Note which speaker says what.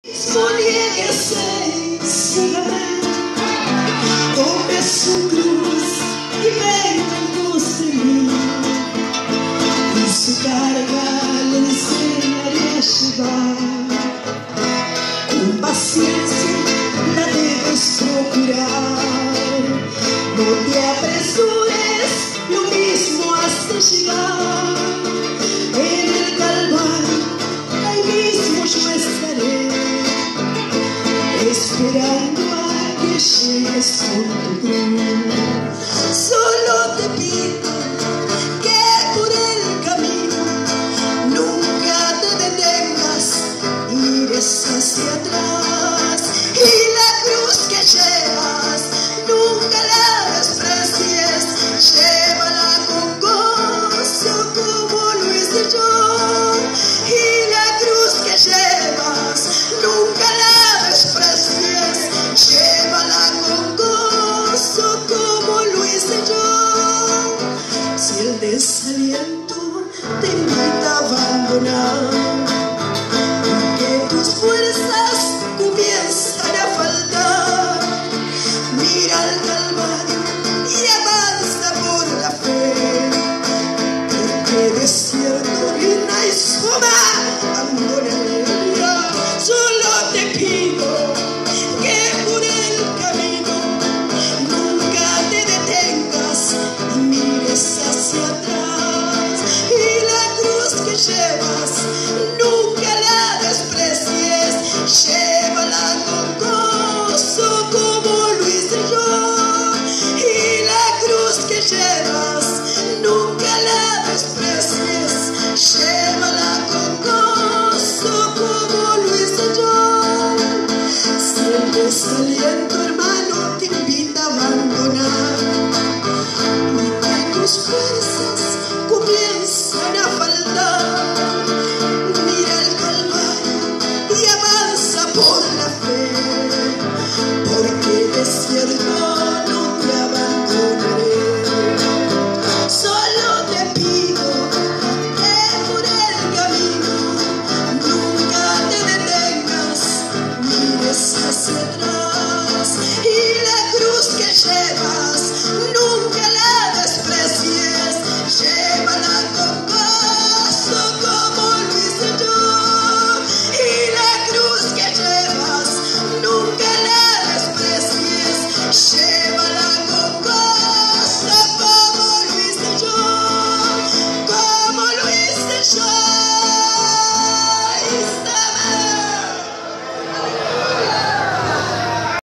Speaker 1: Nieguese tome su cruz y venga en pos de mí, y su carga le enseñaré a llevar. Con paciencia la debes procurar, no te apresures, lo mismo has de llegar. En el Calvario, ahí mismo yo estaré, esperando a que llegues con tu cruz. Solo te pido que por el camino nunca te detengas, mires hacia atrás, y la cruz que llevas nunca la desprecies, llévala con gozo como lo hice yo. Y la cruz que llevas nunca la desprecies, llévala con gozo como lo hice yo. Si el desaliento te invita a abandonar, que tus fuerzas comienzan a faltar, mira al Calvario y avanza por la fe, porque desierto ruina y suma abandona el día. Solo te pido que por el camino nunca te detengas y mires hacia atrás, y la cruz que llevas nunca la desprecies, llévala con gozo como lo hice yo. Y la cruz que llevas nunca la desprecies, llévala con gozo como lo hice yo. Si el desaliento, hermano, te invita a abandonar, y que tus fuerzas comienzan a faltar, mira el Calvario y avanza por la fe, porque